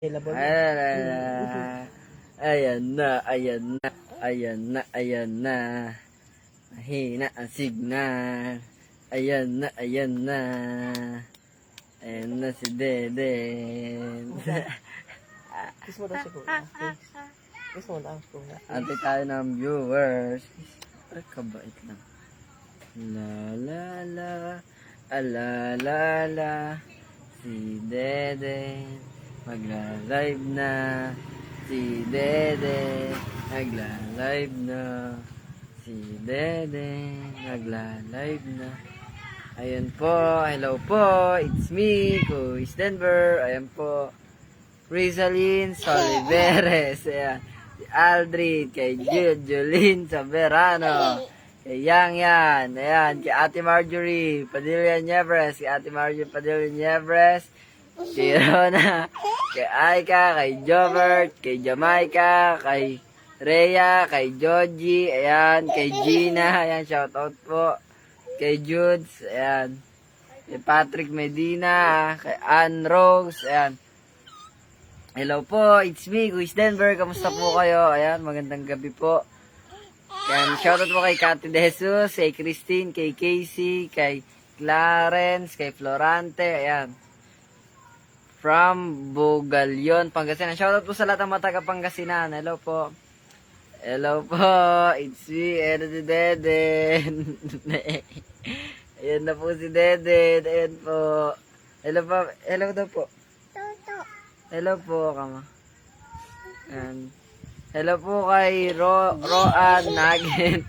Ayan na, ayan na, ayan na, ayan na. Mahina ang signal. Ayan na, ayan na. Ayan na si Deden. Kiss mo daw si Kuya. Kiss mo daw Kuya. Ante tayo ng viewers. Ay, kabait lang. La la la, ala la la. Si Deden magla-live na. Si Deden magla-live na. Si Deden magla-live na. Ayan po, hello po, it's me, Kuis Denver. Ayan po, Rizalyn Soliveres. Ayan, si Aldrin, kay Julin Saberano, kay Yang Yan, ayan, kay Ate Marjorie Padilla Nievres, kay Ate Marjorie Padilla Nievres, kay Rona, kay Aika, kay Jobert, kay Jamaica, kay Rhea, kay Joji, ayan, kay Gina, ayan, shoutout po. Kay Judes, ayan. Kay Patrick Medina, kay Ann Rose, ayan. Hello po, it's me, Kuis Denver. Kamusta po kayo? Ayan, magandang gabi po. Ayan, shoutout po kay Cathy De Jesus, kay Christine, kay Casey, kay Clarence, kay Florante, ayan. From Bugalion, Pangasinan. Shoutout po sa lahat ng mga taga Pangasinan. Hello po. Hello po, it's me, Edo Deden. Ayan na po si Deden, ayan po. Hello po, hello daw po. Hello po, kama. Ayan. Hello po kay Roan Nugget,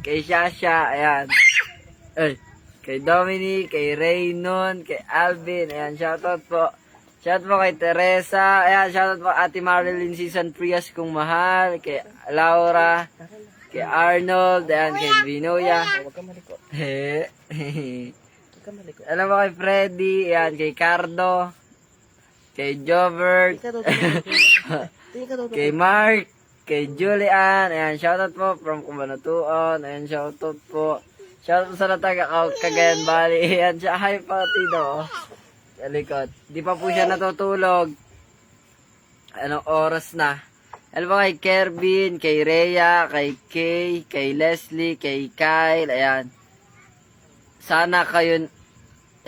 kay Shasha, ayan. Ay, kay Dominic, kay Raynon, kay Alvin, ayan, shoutout po. Shoutout po kay Teresa, ayan, shoutout po Ate Marilyn Season Prias kung mahal, kay Laura, kay Arnold, ayan, kay Binoya. Huwag ka maliko. Huwag ka maliko. Alam mo kay Freddy, ayan, kay Cardo, kay Jobert, kay Mark, kay Julian, ayan, shoutout po from Kumanatuan, ayan, shoutout po. Shoutout po sa taga Cagayan Valley, ayan, siya, hi pati do. Sa likod. Di pa po siya natutulog. Anong oras na? Alam mo kay Kervin, kay Rhea, kay Kay, kay Leslie, kay Kyle, ayan. Sana kayo,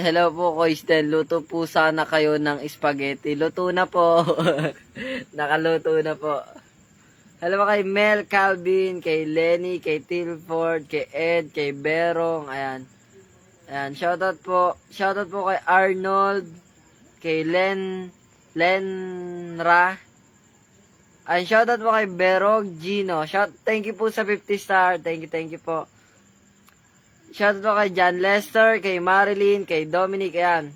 hello po Kuis Den, luto po sana kayo ng spaghetti. Luto na po. Nakaluto na po. Hello mo kay Mel, Calvin, kay Lenny, kay Tilford, kay Ed, kay Berong, ayan. Ayan, shoutout po kay Arnold, kay Lenra. Ayan, shoutout po kay Berog Gino. Thank you po sa 50 star. Thank you po. Shoutout po kay John Lester, kay Marilyn, kay Dominic. Ayan.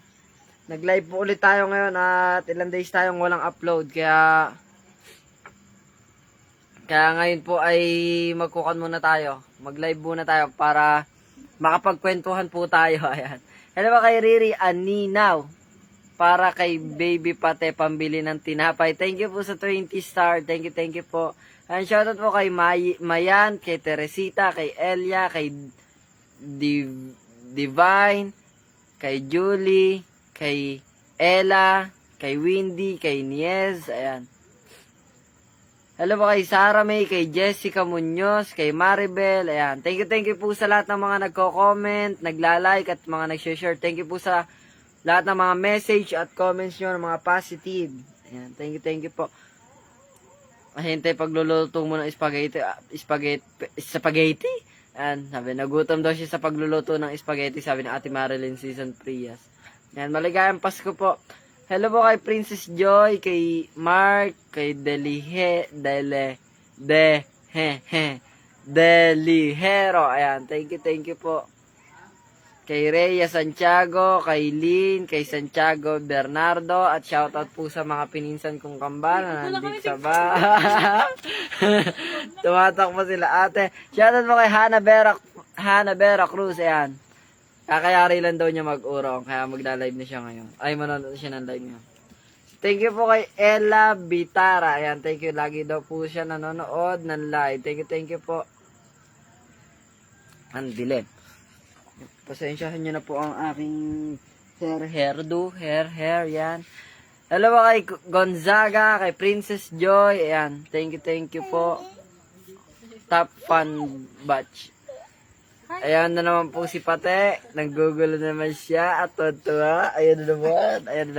Nag-live po ulit tayo ngayon at ilang days tayong walang upload. Kaya ngayon po ay magkukan muna tayo. Mag-live muna tayo para makapagkwentuhan po tayo. Ayan. Hello ba kay Riri Aninaw? Para kay Baby Pate, pambili ng tinapay. Thank you po sa 20 star. Thank you po. And shoutout po kay Mayan, kay Teresita, kay Elia, kay Divine, kay Julie, kay Ella, kay Windy, kay Niez. Ayan. Hello po kay Sarah May, kay Jessica Munoz, kay Maribel, ayan. Thank you po sa lahat ng mga nagko-comment, nagla-like at mga nag-share. Thank you po sa lahat ng mga message at comments nyo, ng mga positive. Ayan, thank you po. Hintay pagluluto mo ng spaghetti. Ayan, sabi, nagutom daw siya sa pagluluto ng spaghetti, sabi ng Ate Marilyn Season Prias. Ayan, maligayang Pasko po. Hello po kay Princess Joy, kay Mark, kay Delihero. Ayan, thank you po. Kay Rhea Santiago, kay Lynn, kay Santiago Bernardo, at shoutout po sa mga pininsan kong kambal na nandito sa bahay. Tumatak po sila ate. Shoutout po kay Hannah Vera Cruz, ayan. Kakayari lang daw niya mag-urong, kaya magla-live na siya ngayon. Ay, manonood siya ng live niya. Thank you po kay Ella Bitara. Ayan, thank you. Lagi daw po siya nanonood ng live. Thank you po. Ang dilim. Pasensyahan niyo na po ang aking hair, yan. Hello po kay Gonzaga, kay Princess Joy. Ayan, thank you po. Top fun batch. Ayan na naman po si Pate. Naggugulo naman siya at tuwa. Ayan na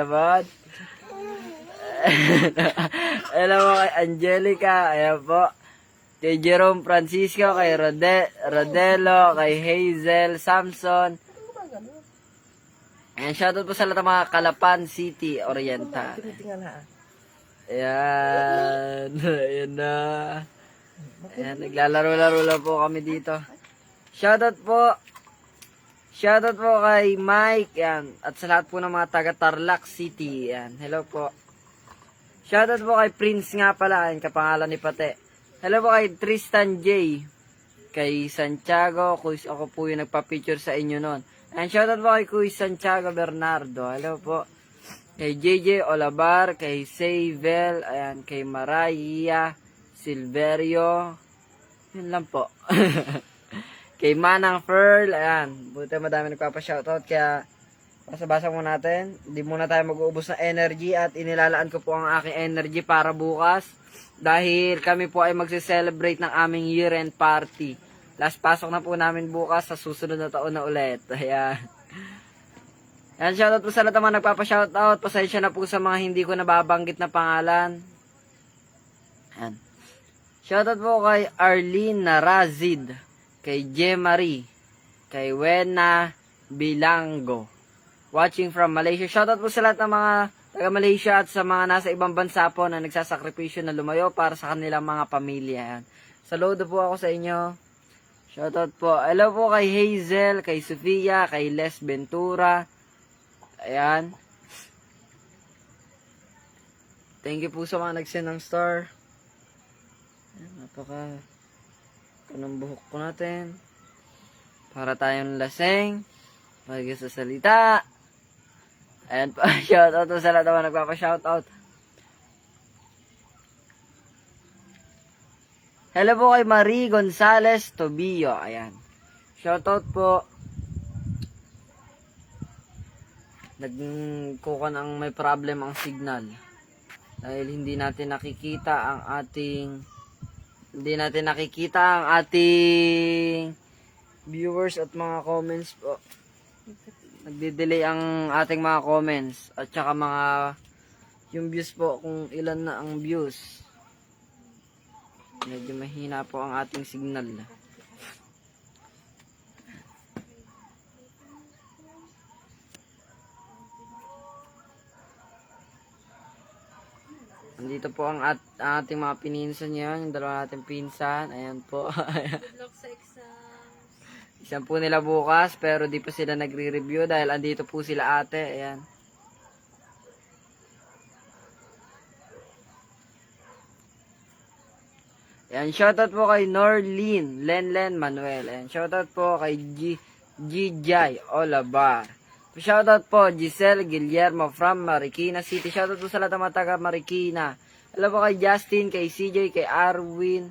naman. Hello po kay Angelica. Ayan po. Kay Jerome Francisco, kay Rodelo, kay Hazel, Samson. Ayan, shoutout po sa lahat ng mga Calapan City Oriental. Ayan. Ayan na. Ayan, naglalaro-laro lang po kami dito. Shoutout po kay Mike. Ayan. At sa lahat po ng mga taga Tarlac City. Ayan. Hello po. Shoutout po kay Prince nga pala. Ayan, kapangalan ni Pate. Hello po kay Tristan J. Kay Santiago. Ako po yung nagpa-picture sa inyo noon. And shoutout po kay Kuy Santiago Bernardo. Hello po. Kay JJ Olabar, kay Sayvel, ayan, kay Maraya, Silverio. Yun lang po. Kay Manang Pearl, ayan. Buti madami nagpapa-shoutout, kaya basa-basa mo natin. Hindi muna tayo mag-uubos ng energy at inilalaan ko po ang aking energy para bukas. Dahil kami po ay magse-celebrate ng aming year-end party. Last pasok na po namin bukas sa susunod na taon na ulit. Ayan. Ayan, shoutout po sa lahat ng mga nagpapa-shoutout. Pasensya na po sa mga hindi ko nababanggit na pangalan. Ayan. Shoutout po kay Arlene Narazid, kay Jemarie, kay Wena Bilango. Watching from Malaysia. Shoutout po sa lahat ng mga taga Malaysia at sa mga nasa ibang bansa po na nagsasakripisyo na lumayo para sa kanilang mga pamilya. Ayan. Saludo po ako sa inyo. Shoutout po. Hello po kay Hazel, kay Sofia, kay Les Ventura. Ayan. Thank you po sa mga nag-send ng star. Ayan, kanang buhok ko natin. Para tayong laseng. Pagka sa salita. Ayan po. Shoutout po sa lahat naman nagpapa-shoutout. Hello po kay Marie Gonzales Tobio. Ayan. Shoutout po. Nagkukan ang may problem ang signal. Dahil hindi natin nakikita ang ating viewers at mga comments po. Nagde-delay ang ating mga comments at saka yung views po, kung ilan na ang views. Medyo mahina po ang ating signal. Andito po ang ating mga pininsan yan. Yung dalawa nating pinsan. Ayan po. Good luck sa exam. Isang po nila bukas, pero di pa sila nagre-review dahil andito po sila ate. Ayan. Ayan, shoutout po kay Norlene Lenlen Manuel. Ayan, shoutout po kay Gijay Olabar. Shoutout po Giselle Guillermo from Marikina City. Shoutout po sa lahat ng mga taga Marikina. Hello po kay Justin, kay CJ, kay Arwin.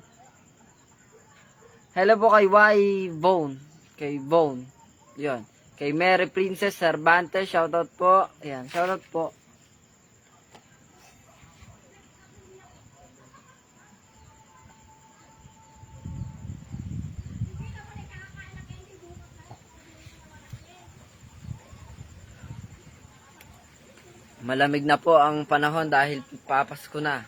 Hello po kay Y Bone. Kay Bone. Yun. Kay Mary Princess Cervantes. Shoutout po. Ayan, shoutout po. Malamig na po ang panahon dahil papasko na.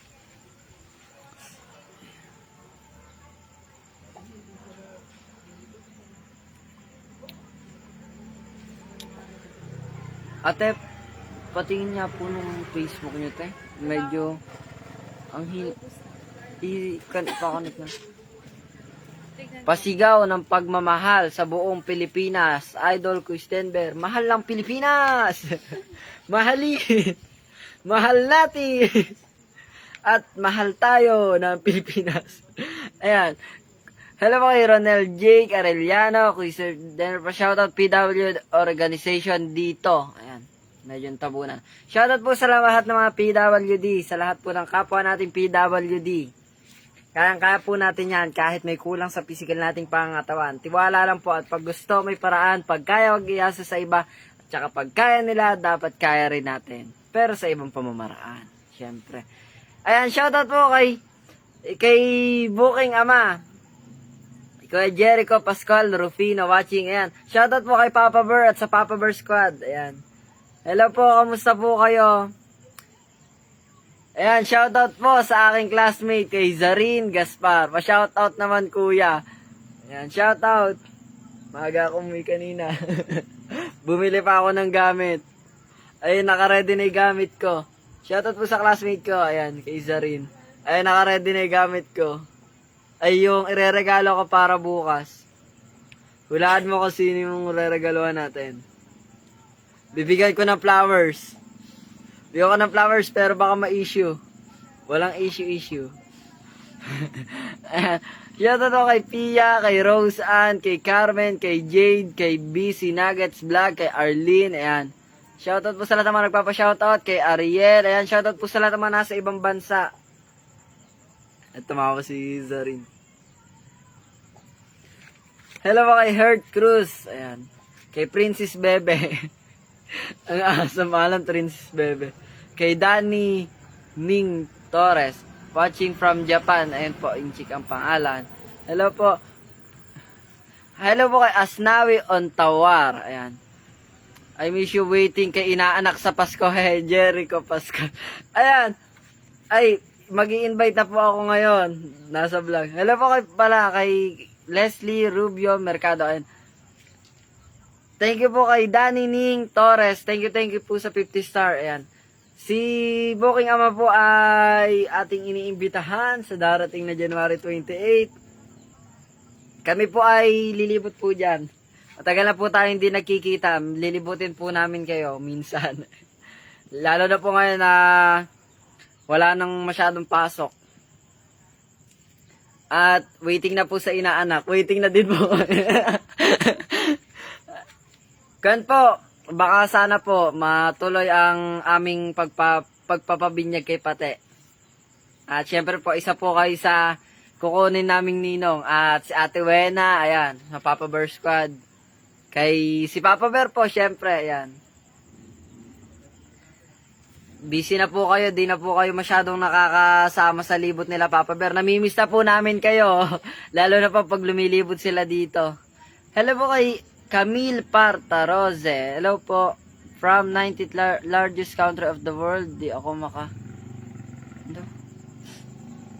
Ate, patingin niya po nung Facebook niyo, te. Medyo ang i-connect na. Pasigaw ng pagmamahal sa buong Pilipinas. Idol Kuistenber. Mahal ng Pilipinas! Mahalin! Mahal natin! At mahal tayo ng Pilipinas. Ayan. Hello po kay Ronel Jake Arellano. Kuistenber pa shoutout PW organization dito. Ayan. Medyo tabunan. Shoutout po sa lahat ng mga PWD. Sa lahat po ng kapwa nating PWD. Kaya po natin yan kahit may kulang sa physical nating pangatawan. Tiwala lang po at pag gusto may paraan. Pag kaya wag iasa sa iba. At saka pag kaya nila dapat kaya rin natin. pero sa ibang pamamaraan. Siyempre. Ayan, shoutout po kay Booking Ama. Kuya Jericho Pascual Rufino watching. Ayan. Shoutout po kay Papa Bear at sa Papa Bear Squad. Ayan. Hello po, kamusta po kayo? Ayan, shoutout po sa aking classmate kay Zarin Gaspar. Pa-shoutout naman kuya. Ayan, shoutout. Maaga akong umuwi kanina. Bumili pa ako ng gamit. Ayun, naka-ready na yung gamit ko. Shoutout po sa classmate ko. Ayan, kay Zarin. Ayun, naka-ready na yung gamit ko. Ay, yung ireregalo ko para bukas. Hulaan mo kung sino yung ireregaluhan natin. Bibigyan ko ng flowers. Bigyan ko ng flowers pero baka ma-issue. Walang issue. Shoutout ako kay Pia, kay Rose Ann, kay Carmen, kay Jade, kay BC Nuggets Vlog, kay Arlene. Ayan. Shoutout po sa lahat ng mga nagpapa-shoutout. Kay Ariel. Ayan, shoutout po sa lahat ng mga nasa ibang bansa. At tumawa si Zarin. Hello po kay Hurt Cruz. Ayan. Kay Princess Bebe. Ang asam alam, Princess Bebe. Kay Danny Ning Torres. Watching from Japan. Ayan po, Inchik ang pangalan. Hello po. Hello po kay Asnawi Ontawar. Ayan. I miss you waiting kay inaanak sa Pasko. Hey, Jericho Pasko. Ayan. Ay, mag-i-invite na po ako ngayon. Nasa vlog. Hello po kay Leslie Rubio Mercado. Ayan. Thank you po kay Danny Ning Torres. Thank you po sa 50 star. Ayan. Si Booking Ama po ay ating iniimbitahan sa darating na January 28. Kami po ay lilibot po dyan. Matagal na po tayo hindi nakikita. Lilibutin po namin kayo minsan. Lalo na po ngayon na wala nang masyadong pasok. At waiting na po sa inaanak. Waiting na din po. Kan po, baka sana po matuloy ang aming pagpapabinyag kay Pate. At syempre po, isa po kayo sa kukunin naming ninong. At si Ate Wena, ayan, sa Papa Bear Squad. Kay si Papa Bear po, syempre, ayan. Busy na po kayo, di na po kayo masyadong nakakasama sa libot nila Papa Bear. Namimiss na po namin kayo, lalo na po pag lumilibot sila dito. Hello po kay Camille Parta Rose. Hello po. From 90th largest country of the world. Di ako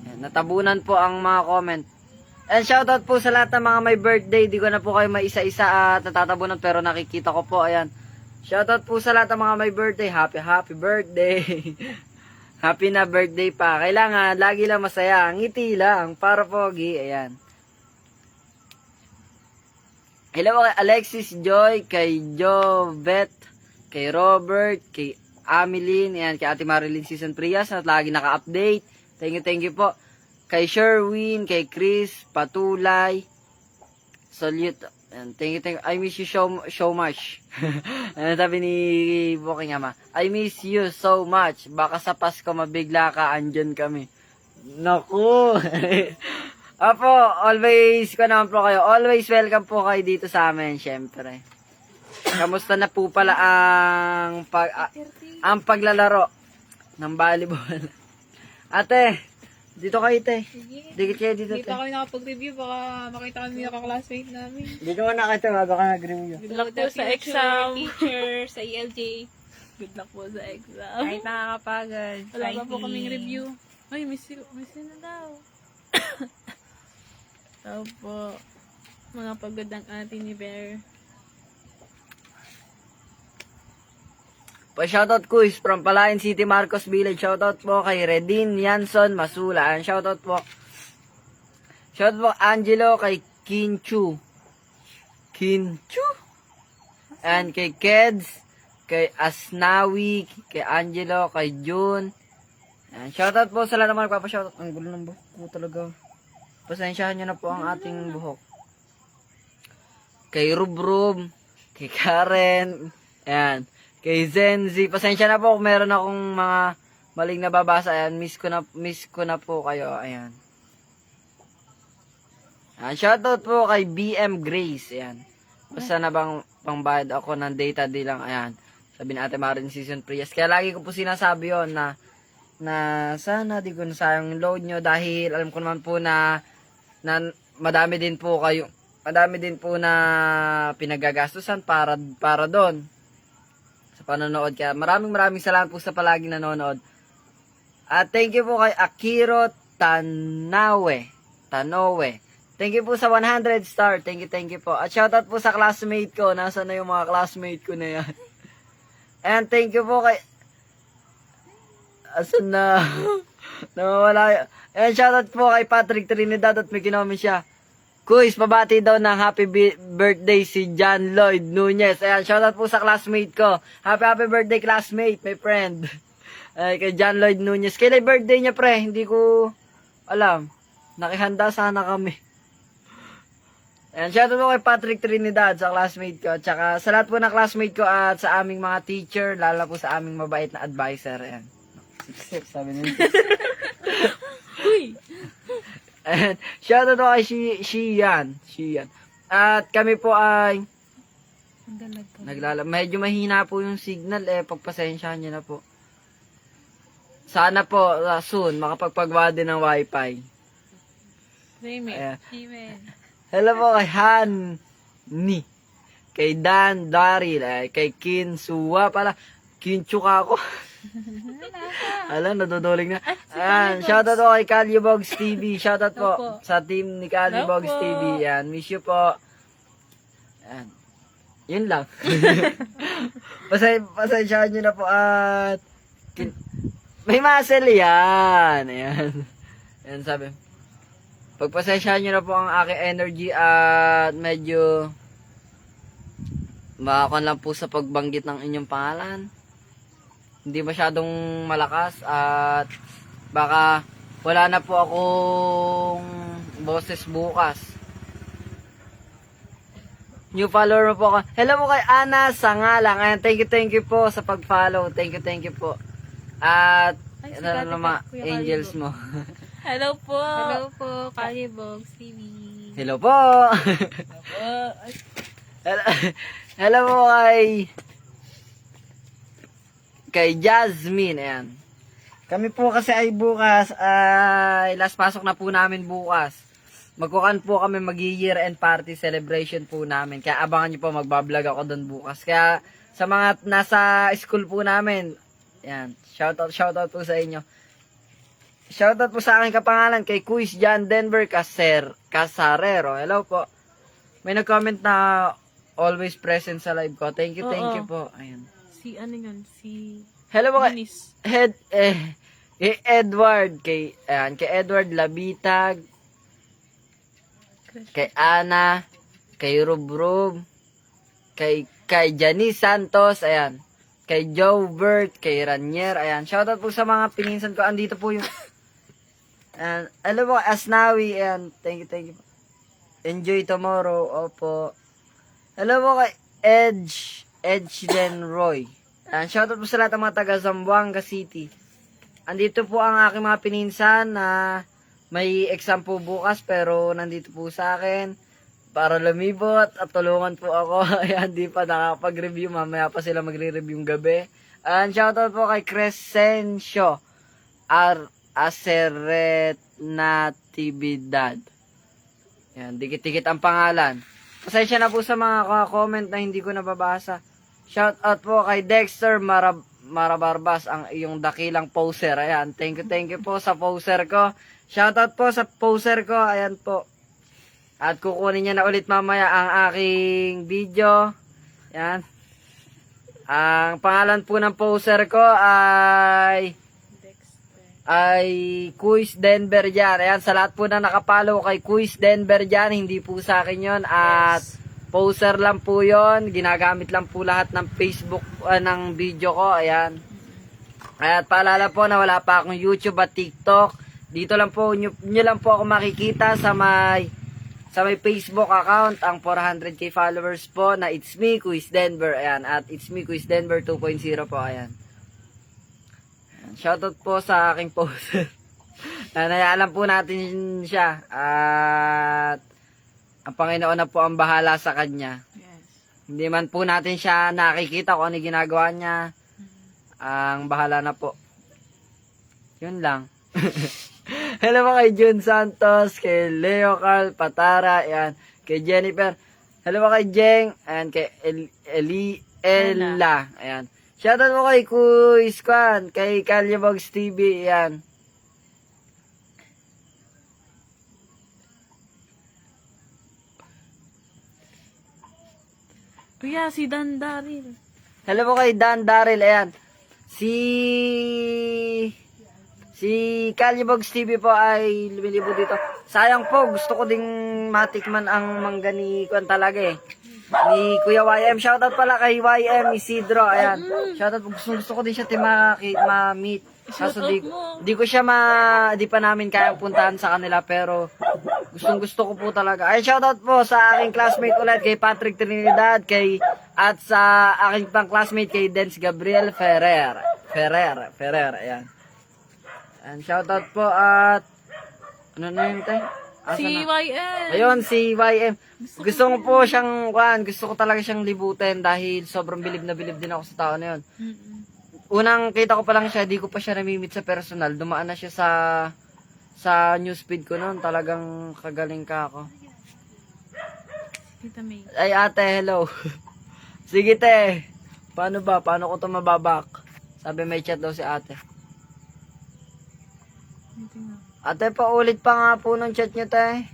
Yan, natabunan po ang mga comment. And shoutout po sa lahat ng mga may birthday. Di ko na po kayo maisa-isa at natatabunan pero nakikita ko po. Ayan. Shoutout po sa lahat ng mga may birthday. Happy birthday. Happy na birthday pa. Kailangan lagi lang masaya. Ngiti lang. Para pogi. Ayan. Hello kay Alexis Joy, kay Jovet, kay Robert, kay Ameline, yan, kay Ate Marilyn Season Prias na lagi naka-update. Thank you po. Kay Sherwin, kay Chris, Patulay, Salute. And thank you. I miss you so much. Ano sabi ni Booking Ama? I miss you so much. Baka sa Pasko mabigla ka, andyan kami. Naku! Apo, always ko naman po kayo. Always welcome po kayo dito sa amin, syempre. Kamusta na po pala ang paglalaro ng volleyball? Ate, dito kayo, te. Dikit kayo dito, Hindi te. pa kami nakapag-review. Baka makita kami yung classmate namin. Dito mo nakita, bago ka nag-review. Good luck po sa exam. Teacher, sa ELJ. Good luck po sa exam. Kahit nakakapagod. Wala pa po kaming review. Ay, miss you na daw. Tao po. Mga pagod ang atin ni Bear. Pa-shoutout quiz from Palayan City, Marcos Village. Shoutout po kay Redin Yanson Masula. Shoutout po. Shoutout po Angelo kay Kinchu. And kay Keds, kay Asnawi, kay Angelo, kay June. And shoutout po sa lahat naman nagpapa-shoutout. Ang gulo ng buhok ko talaga. Pasensyahan nyo na po ang ating buhok. Kay Rubrub, kay Karen, ayan. Kay Zenzi, pasensya na po kung meron akong mga maling nababasa. Ayan, miss ko na po kayo. Ayan. Shoutout po kay BM Grace. Ayan. Basta na bang pangbayad ako ng data di lang. Ayan. Sabi ni Ate Marin Season Prias. Kaya lagi ko po sinasabi yon na sana di ko nasayang yung load nyo dahil alam ko naman po na madami din po na pinagagastusan para doon sa panonood. Kaya maraming salamat po sa palaging nanonood. At thank you po kay Akiro Tanoe. Thank you po sa 100 star. Thank you po. At shoutout po sa classmate ko. Nasaan na yung mga classmate ko na yan? And thank you po kay... Asan na? Nawawala. And shoutout po kay Patrick Trinidad at may kinomen siya. Kuis, pabati daw ng happy birthday si John Lloyd Nunez. Ayan, shoutout po sa classmate ko. Happy birthday classmate, my friend. Ay, kay John Lloyd Nunez. Kailan birthday niya, pre? Hindi ko alam. Nakihanda sana kami. Ayan, shoutout po kay Patrick Trinidad sa classmate ko. Tsaka sa lahat po ng classmate ko at sa aming mga teacher, lalo po sa aming mabait na advisor. Ayan. Sabi nila. Uy! And shoutout po kay Shian. At kami po ay medyo mahina po yung signal pagpasensyahan niyo na po. Sana po soon makapagpagawa din ng wifi. Amen. Hello po kay Hani, kay Dan Daryl, kay Kin Suwa pala. Kinchuka ako. Alam, naduduling na. Ayan, shoutout po kay Callibogs TV. Shoutout po sa team ni Callibogs TV. Ayan, miss you po. Ayan. Yun lang. Pasensyahan nyo na po at may muscle yan. Ayan. Ayan, sabi. Pagpasensyahan nyo na po ang aking energy at medyo makakon lang po sa pagbanggit ng inyong pangalan. Hindi masyadong malakas at baka wala na po akong boses bukas. New follower mo po ako. Hello po kay Ana Sangalang. Ayan, thank you po sa pag-follow. Thank you po. At ano naman, angels mo. Hello po. Hello po, Callibogs TV. Hello po. Hello po kay Jasmine. Ayan. Kami po kasi ay bukas ay last pasok na po namin bukas. Magkukan po kami year end party celebration po namin. Kaya abangan nyo po, magbablog ako doon bukas. Kaya sa mga nasa school po namin, ayan, shoutout po sa inyo. Shoutout po sa aking kapangalan kay Kuis John Denver Casarero. Hello po. May nag-comment na always present sa live ko. Thank you po. Ayan. Si ano yun? Si... Hello po kay Eunice. Edward. Kay Edward Labitag. Kay Ana. Kay Rubrub. Kay Janice Santos. Ayan. Kay Joe Bert. Kay Ranier. Ayan. Shoutout po sa mga pininsan ko. Andito po yung... And, hello po, Asnawi, and thank you po. Enjoy tomorrow, opo. Hello po kay Edgen Roy. And shoutout po sa lahat ng mga taga Zamboanga City. Andito po ang aking mga pininsan na may exam po bukas pero nandito po sa akin para lumibot at tulungan po ako. Ayan, di pa nakapag-review, mamaya pa sila magre-review yung gabi. And shoutout po kay Crescencio Aceret Natividad. Yan, dikit-dikit ang pangalan. Pasensya na po sa mga comment na hindi ko nababasa. Shout out po kay Dexter Marabarbas, ang iyong dakilang poser. Ayan, thank you po sa poser ko. Shout out po sa poser ko. Ayan po. At kukunin niya na ulit mamaya ang aking video. Ayan. Ang pangalan po ng poser ko ay Kuis Denver yan. Ayan, sa lahat po na nakapalo kay Kuis Denver yan, hindi po sa akin yon. At poster lang po yon, ginagamit lang po lahat ng Facebook ng video ko. Ayan. At paalala po na wala pa akong YouTube at TikTok. Dito lang po nyo lang po ako makikita sa may Facebook account, ang 400k followers po na It's Me Kuis Denver. Ayan, at It's Me Kuis Denver 2.0 po. Ayan. Shoutout po sa aking poster. Nanayaan po natin siya. At ang Panginoon na po ang bahala sa kanya. Yes. Hindi man po natin siya nakikita kung ano yung ginagawa niya. Ang bahala na po. Yun lang. Hello po kay Jun Santos, kay Leo Carl Patara, ayan, kay Jennifer. Hello po kay Jeng, ayan, kay Ella, ayan. Shoutout po kay Kuy Squan, kay Kalyabogs TV, ayan. Kuya, si Dan Daryl. Hello po kay Dan Daryl, ayan. Si Kalyabogs TV po ay lumilibo dito. Sayang po, gusto ko ding matikman ang mangga ni Kuan talaga eh. Ni Kuya YM. Shoutout pala kay YM Isidro. Ayan. Shoutout po. Gusto ko din siya ma-meet. Kaso di ko siya di pa namin kayang puntahan sa kanila pero gusto ko po talaga. Ay, shoutout po sa aking classmate ulit kay Patrick Trinidad, at sa aking pang classmate kay Dens Gabriel Ferrer. Ayan. And shoutout po at ano na yun tayo? Si YM. Ayun, si YM. Gusto ko po siyang, gusto ko talaga siyang libutin dahil sobrang bilib na bilib din ako sa tao na yun. Unang kita ko pa lang siya, di ko pa siya namimit sa personal. Dumaan na siya sa newsfeed ko noon. Talagang kagaling ka ako. Tita May. Ay ate, hello. Sige te. Paano ba? Paano ko ito mababak? Sabi may chat daw si ate. Ate, paulit pa nga po ng chat nyo, te.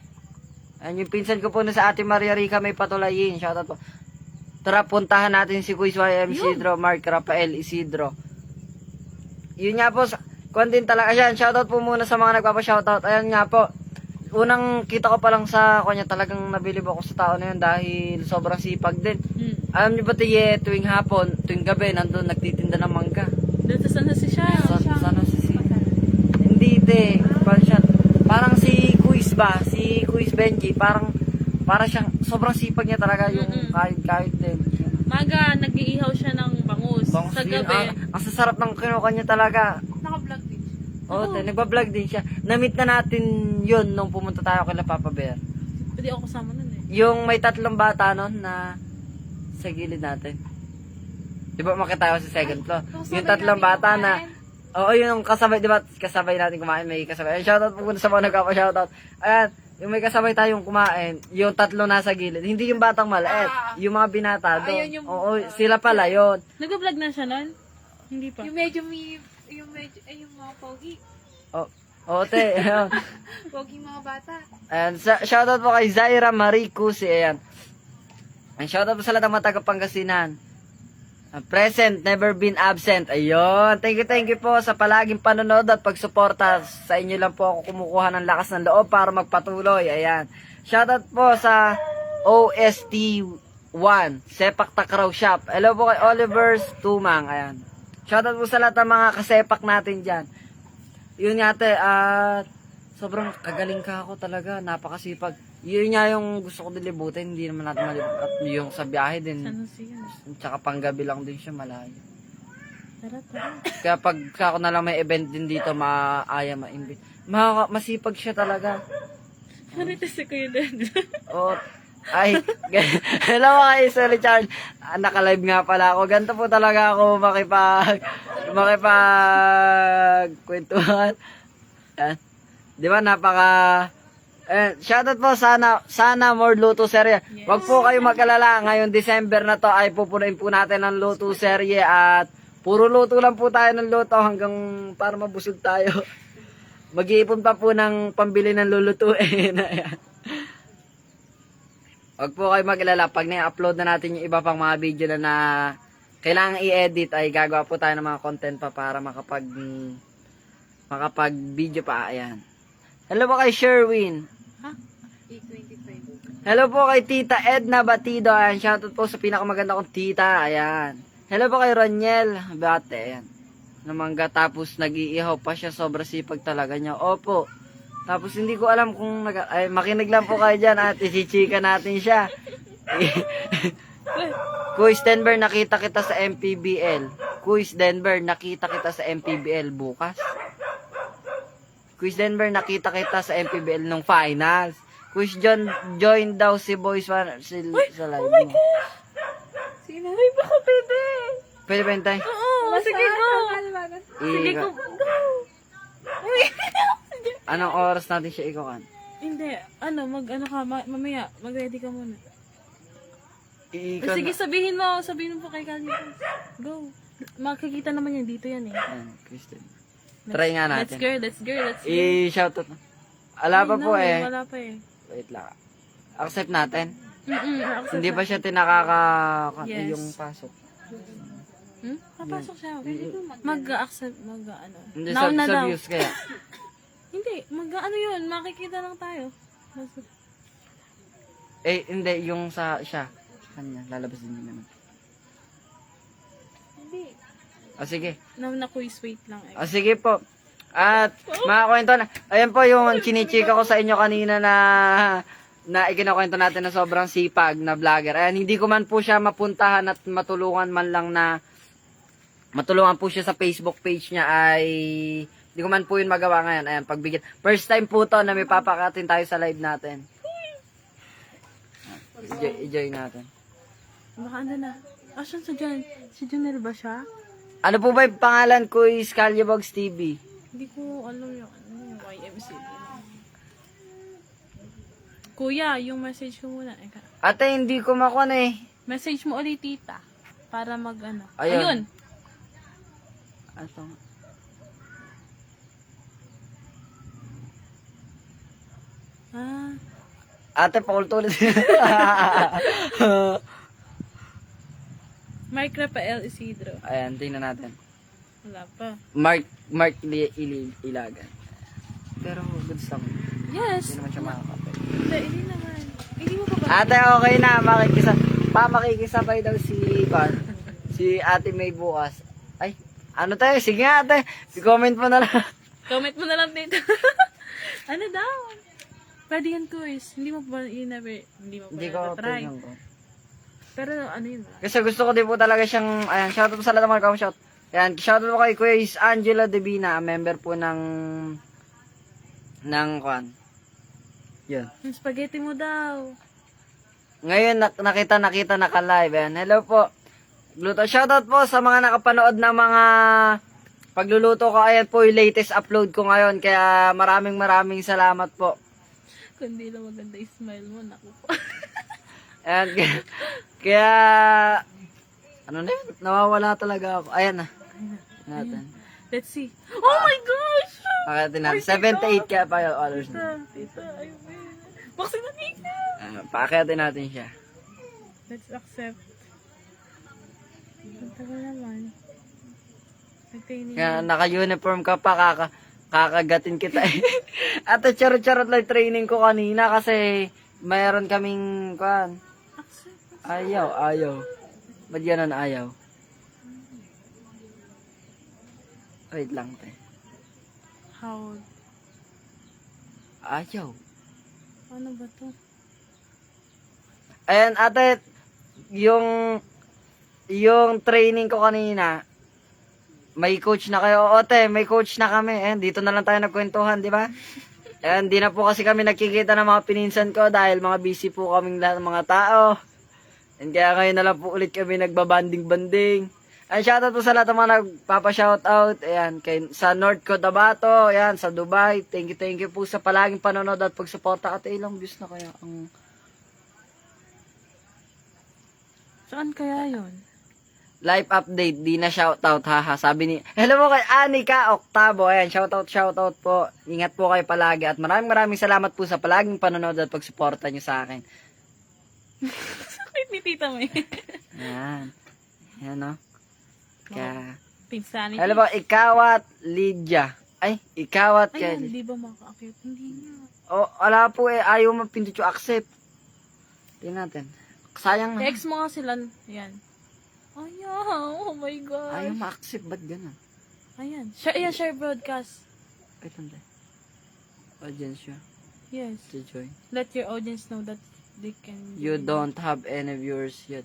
Ayan, yung pinsan ko po na sa ate Maria Rica may patulayin. Shoutout po. Tara, puntahan natin si Quiz YM Isidro, Mark Rafael Isidro. Yun nga po, kung din talaga siya. Shoutout po muna sa mga nagpapa-shoutout. Ayan nga po. Unang kita ko pa lang sa kanya, talagang nabilib ako sa tao na yun dahil sobrang sipag din. Alam niyo ba, tiye, tuwing hapon, tuwing gabi, nandun nagtitinda ng mangga. Doon sa San Jose siya. San Jose. Hindi, te. Parang si Quiz ba? Si Quiz Benji. Parang siyang, sobrang sipag niya talaga yung kahit din. Maga, nag-iihaw siya ng bangus. Bangus Sa yun. gabi. Ang sasarap ng kinuha niya talaga. Naka-vlog din. Oo, te. Nagbablog din siya. Na-meet na natin yun nung pumunta tayo kay Papa Bear. Pwede ako kasama nun eh. Yung may 3 bata nun na sa gilid natin. Di ba makita tayo sa second floor? Yung 3 bata na, oo, yung kasabay, di ba, kasabay natin kumain, may kasabay. Shoutout po sa mga nagpapa-shoutout. Ayan, yung may kasabay tayong kumain, yung 3 nasa gilid. Hindi yung batang maliit, yung mga binata doon. Oo, sila pala yun. Nag-vlog na siya nun? Hindi pa. Yung mga pogi. Oo, te. Pogi mga bata. Ayan, shoutout po kay Zaira Marie Cusi, ayan. And shoutout po sa lahat ng mga taga-Pangasinan. Present, never been absent. Ayun. Thank you po sa palaging panonood at pagsuporta. Sa inyo lang po ako kumukuha ng lakas ng loob para magpatuloy. Ayan. Shoutout po sa OST1, Sepak Takraw Shop. Hello po kay Oliver's Tumang. Ayan. Shoutout po sa lahat ng mga kasepak natin dyan. Yun nga te, at sobrang kagaling ka ako talaga. Napakasipag. Yun nga yung gusto ko dilibutin, hindi naman natin malibut. At yung sa biyahe din, San Jose yan. tsaka panggabi lang din siya, malayo. Tara. Kaya pag ako na lang may event din dito, maaya ma-invite. Masipag siya talaga. Harita si Kuya Dan. Oh, ay, hello mga Sir Richard. Naka-live nga pala ako. Ganito po talaga ako kwentuhan. Di ba, shoutout po, sana more luto serye. Wag po kayo mag-alala, ngayon December na to ay pupunuin po natin ng luto serye at puro luto lang po tayo ng luto hanggang para mabusog tayo. Mag-iipon pa po ng pambili ng lulutuin. Ayan. Wag po kayo mag-alala, pag na-upload na natin yung iba pang mga video na kailangan i-edit ay gagawa po tayo ng mga content pa para makapag-video pa. Ayan. Hello po kay Sherwin. E25. Hello po kay Tita Edna Batido. Ayan, shoutout po sa pinakamaganda kong tita. Ayan. Hello po kay Roniel Bate. Ayan. Namangga tapos nag-iihaw pa siya. Sobra sipag talaga niya. Opo. Tapos hindi ko alam kung makinig lang po kayo dyan at isichika natin siya. Kuis Denver, nakita kita sa MPBL. Kuis Denver, nakita kita sa MPBL bukas. Kuis Denver, nakita kita sa MPBL nung finals. Kuis John, join daw si Boys sa live mo. Sino? Ay, baka pwede. Pwede ba yun, tay? Oo, sige, go. Sige, go. Go. Uy. Anong oras natin siya ikukan? Hindi, mag-ano ka, mamaya, mag-ready ka muna. Iikon. Sige, sabihin mo pa kay Calibus. Go. Makikita naman yan, dito yan eh. Ayan, Kristen. Try nga Let's natin. go. I-shoutout na. Ala pa Ay, po no, eh. Wala pa eh. Wait lang. Accept natin. Accept Hindi na. pa siya tinakaka... Yes. Yung pasok. Papasok siya. Mag-accept, mag-ano. Hindi, Now na sa daw. views kaya. Hindi, mag-ano yun, makikita lang tayo. Eh, hindi. Yung sa siya. Kanya, lalabas din yun naman. Hindi. O sige. Now na quiz, wait lang eh. O sige po. At mga kwento na. Ayan po yung chinichika ko sa inyo kanina na ikinakwento natin na sobrang sipag na vlogger. Ayan, hindi ko man po siya mapuntahan at matulungan man lang na matulungan po siya sa Facebook page niya ay hindi ko man po yun magawa ngayon. Ayan, pagbigyan. First time po to na may papakatin tayo sa live natin. Enjoy natin. Baka ano na. Asan sa dyan? Si Junel ba siya? Ano po ba yung pangalan ko is Calyabogs TV? Hindi ko alam yung YMC. Kuya, yung message ko muna. Eka. Ate, hindi ko makon eh. Message mo ulit tita. Para mag-ano. Ayun. Ayun. Ito. Ah. Ate, pakultulit. Mark Rafael Isidro. Ayan, tingnan natin. Wala pa. Mark Ilagan. Pero goods lang. Yes. Hindi naman siya makakapit. Hindi naman. Hindi mo pa ba? Ate, okay na. Makikisabay daw si Ate May bukas. Ay, ano tayo? Sige nga, ate. I-comment mo na lang. Comment mo na lang dito. Ano daw? Pwede yan, quiz. Hindi mo pa hindi mo pa Hindi ko try. tingnan ko. Pero ano yun? Kasi gusto ko din po talaga siyang, ayan, shoutout po sa lahat ng mga shout. Ayan, shoutout po kay Kuya is Angela Devina, member po ng kwan. Yun. Yung spaghetti mo daw. Ngayon, nakita naka-live. Ayan, hello po. Luto. Shoutout po sa mga nakapanood ng mga pagluluto ko. Ayan po yung latest upload ko ngayon. Kaya maraming salamat po. Kundi lang maganda yung smile mo. Naku po. Ayan, kaya ano na yun? Nawawala talaga ako. Ayan na. Natin. Let's see. Oh my gosh! Pakatin natin. 78 kaya pa yung others na. Tita, ayun na yun. Bakit na tita? Pakatin natin siya. Let's accept. Ang tagal naman. Nagtaining. Kaya naka-uniform ka pa, kakagatin kita eh. At charot-charot lang training ko kanina kasi mayroon kaming kwan. Accept. Ayaw. Ba't yan ang ayaw? Wait lang, te. How? Ayaw. Ano ba to? Ayan, ate, yung training ko kanina, may coach na kayo. Oo, te, may coach na kami. Ayan, dito na lang tayo nagkwentuhan, di ba? Ayan, di na po kasi kami nagkikita ng mga pininsan ko dahil mga busy po kaming lahat ng mga tao. And kaya ngayon na lang po ulit kami nagbabanding-banding. Ayan, shoutout po sa lahat ng mga nagpapa-shoutout. Ayan, sa North Cotabato, ayan, sa Dubai. Thank you po sa palaging panonood at pagsuporta. At ilang views na kaya ang... Saan kaya yun? Live update, di na shoutout, haha. Sabi ni, hello po kay Anika Octavo. Ayan, shoutout po. Ingat po kayo palagi. At maraming salamat po sa palaging panonood at pagsuporta nyo sa akin. Sakit ni tita mo eh. Ayan. Ayan, no? Kaya, Pinsanity. hello po, Ikawat Lydia. Ay, Ikawat Ayan, Kelly. di ba makakakit? Hindi nga. Oh, wala po eh. Ayaw mapindot yung accept. Tingnan natin. Sayang na. Text mo nga sila. Ayan. Ayaw. Oh my God. Ayaw ma-accept. Ba't ganun? Ayan. Share broadcast. Wait lang tayo. Audience siya. Yes. To join. Let your audience know that they can... You don't have any viewers yet.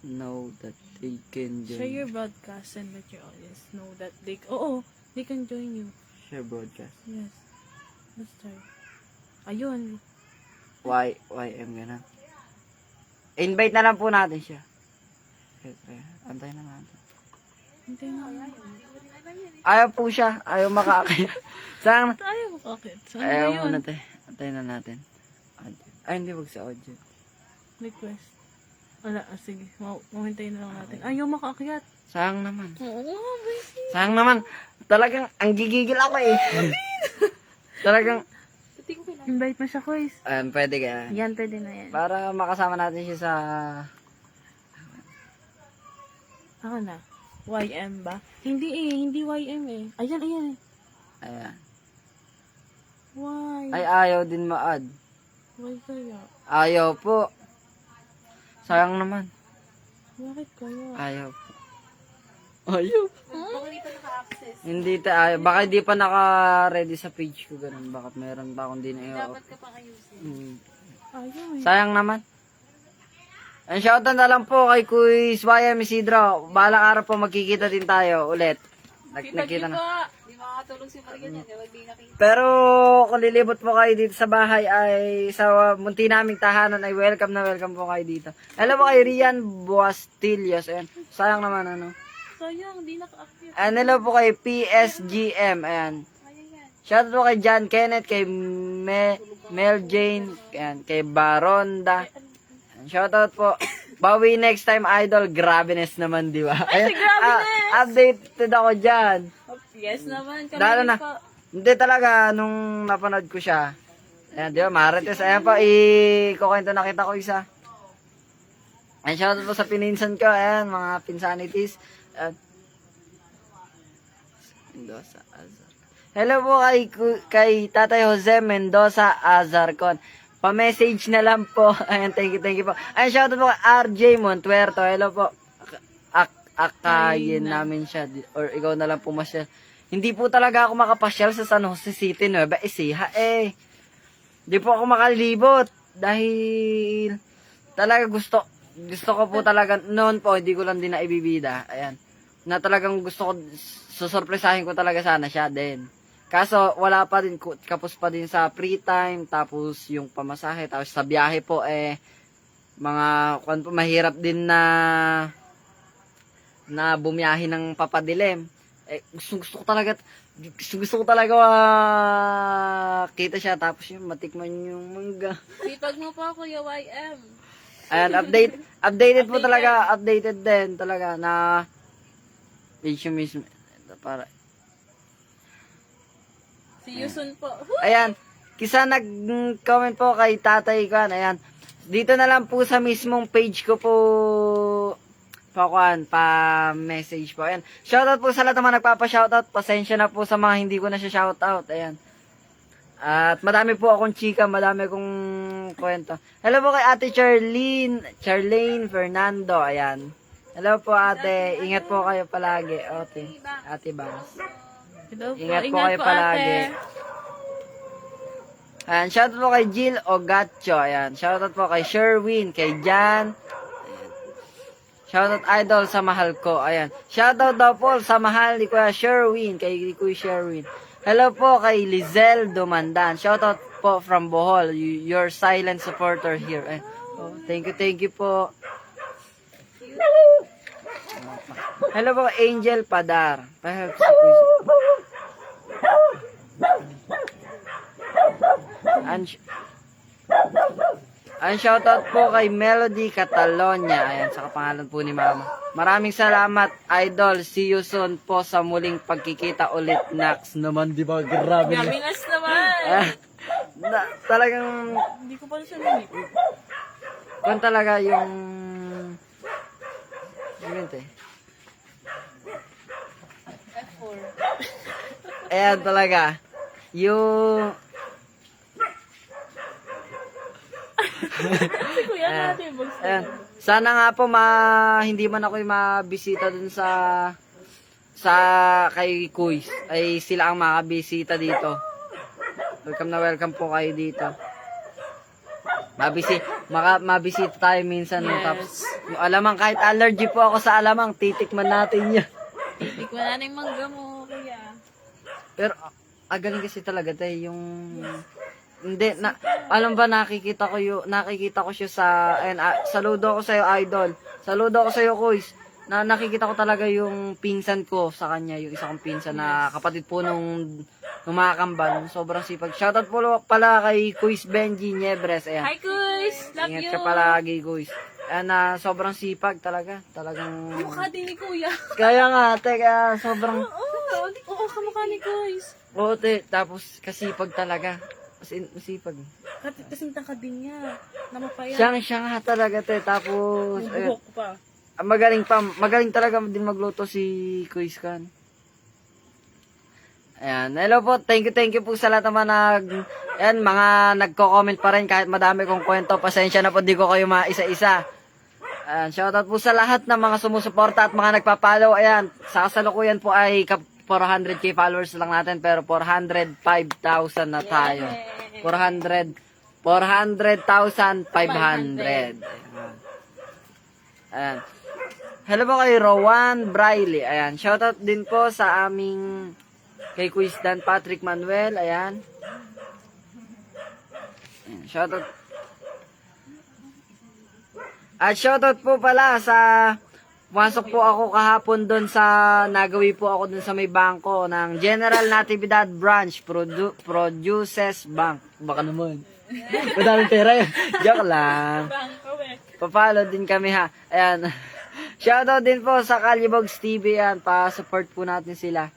Know that they can join. Share your broadcast and let your audience know that they... Oo. They can join you. Share broadcast. Yes. Let's try. Ayun. YM ganun. invite na lang po natin siya. Antay na natin. Hindi na. Ayaw po siya. Ayaw makakaya. Saan? Ayaw mo kakit. Saan ba Ayaw yun? muna tayo. Antay na natin. Ay, hindi. Wag sa audio. Request. Wala, sige. Mahintayin na lang natin. Ayaw makaakyat. Sayang naman. Oo, busy. Sayang naman. Talagang, ang gigigil ako eh. Talagang, Invite mo siya, Kuis. pwede kaya. Yan, pwede na yan. Para makasama natin siya sa... Ako na. YM ba? Hindi eh, hindi YM eh. Ayan, ayan eh. Ayan. Why? Ay, ayaw din ma-add. Why kaya? Ayaw po. Sayang naman. Bakit kaya? Ayaw po. Ayaw. Baka hindi pa naka-access. Hindi ayaw. Baka hindi pa naka-ready sa page ko. Ganun. Baka meron pa akong di na Dapat ka pang ayusin. Ayaw eh. Sayang naman. Ang shoutout na lang po kay Kuis YM Isidro. Balang araw po magkikita din tayo ulit. Nakita na. Hindi makakatulog si Maria niyan. Wag di nakita. Pero kung lilibot po kayo dito sa bahay ay sa munti naming tahanan ay welcome na welcome po kayo dito. Hello po kay Rian Buastillos. Ayan. Sayang naman ano. Sayang, di naka-active. And hello po kay PSGM. Ayan. Shoutout po kay John Kenneth, kay Mel Jane, ayan, kay Baronda. Ayan, shoutout po. Bawi next time, idol. Grabeness naman, di ba? Ayan, updated ako dyan. Yes naman, kami Lalo rin na. po. Hindi talaga, nung napanood ko siya. Ayan, di ba, Marites. Ayan po, ikukwento nakita ko isa. Ayan, shoutout po sa pininsan ko. Ayan, mga pinsanities. Ayan. Mendoza, Azar. Hello po kay Tatay Jose Mendoza Azarcon. Pa-message na lang po. Ayan, thank you po. Ayan, shoutout po kay RJ Montuerto. Hello po. Akayin namin siya. Or ikaw na lang pumasyal. Hindi po talaga ako makapasyal sa San Jose City, Nueva Ecija. Hindi po ako makalibot. Dahil talaga gusto ko po talaga, noon po, hindi ko lang din naibibida. Ayan. Na talagang gusto ko, susurpresahin ko talaga sana siya din. Kaso, wala pa din, kapos pa din sa free time, tapos yung pamasahe, tapos sa biyahe po, mahirap din na bumiyahe ng papadilim. Gusto ko talaga kita siya, tapos yung matikman yung mangga. Sipag mo pa, Kuya YM. Ayan, updated po talaga, updated din talaga na page mismo, para See you soon po. ayan, kisa nag-comment po kay Tatay Kwan, ayan, dito na lang po sa mismong page ko po, pa-message po, ayan, shoutout po sa lahat ng mga nagpapa-shoutout, pasensya na po sa mga hindi ko na siya shoutout, ayan, at madami po akong chika, madami akong kwento. Hello po kay Ate Charlene Fernando, ayan, hello po ate, ingat po kayo palagi, ate Bas. Hello po. Ingat po kayo palagi. Ayan, shoutout po kay Jill Ogacho. Ayan, shoutout po kay Sherwin, kay Jan. Ayan. Shoutout idol sa mahal ko. Ayan. Shoutout daw po sa mahal ni Kuya Sherwin, kay Kuya Sherwin. Hello po kay Lizelle Dumandan. Shoutout po from Bohol. Your silent supporter here. Ayan. Oh, thank you po. Hello po kay Angel Padar. Ang shoutout po kay Melody Catalonia. Ayan, sa kapangalan po ni Mama. Maraming salamat, idol. See you soon po sa muling pagkikita ulit. Nax naman, di ba? Grabe na. Gamingas naman. Talagang, Hindi ko pa siya namit. kung talaga yung... F4. Ayan talaga. Yung... Si Kuya natin. Ayan. Sana nga po hindi man ako mabisita dun sa kay Kuis. Ay sila ang makabisita dito. Welcome po kayo dito. Mabisita tayo minsan. Yes. Tapos, yung alamang, kahit allergy po ako sa alamang, titikman natin yan. Tikman na yung mangga mo, Kuya. Pero, galing kasi talaga tayo yung Hindi, alam ba, nakikita ko siya sa, saludo ako sa'yo, idol. Saludo ako sa'yo, Kuys. Nakikita ko talaga yung pinsan ko sa kanya, yung isa kong pinsan na kapatid po nung mga kambal. Sobrang sipag. Shoutout po pala kay Kuys Benji Niebres. Ayan. Hi, Kuys! Love Ingat you! ka palagi, Kuys. Sobrang sipag talaga. Talagang... Mukha din ni Kuya. Kaya nga, kaya sobrang... Oo, kamukha ni Kuys. Oo, te. Tapos, kasipag talaga. As in, masipag. Kasing tangkad din niya. Namapaya. Siya nga talaga, te. Tapos, ayun. Buhok pa. Magaling talaga din magluto si Kuis Kan. Ayan. Hello po. Thank you po sa lahat naman mga nagko-comment pa rin kahit madami kong kwento. Pasensya na po, di ko kayo maisa-isa. Ayan. Shoutout po sa lahat ng mga sumusuporta at mga nagpa-follow. Ayan. Sa kasalukuyan po ay 400k followers lang natin pero 405,000 na tayo. 400,500. Ayan. Hello po kay Rowan Briley. Ayan. Shoutout din po sa aming kay Quiz Dan Patrick Manuel. Ayan. Ayan. Shoutout. At shoutout po pala sa pumasok po ako kahapon doon sa nagawi po ako doon sa may bangko ng General Natividad Branch Produces Bank. Baka naman. Madaming pera yun. Joke lang. Papalo din kami ha. Ayan. Shoutout din po sa Calibogs TV yan. Pa-support po natin sila.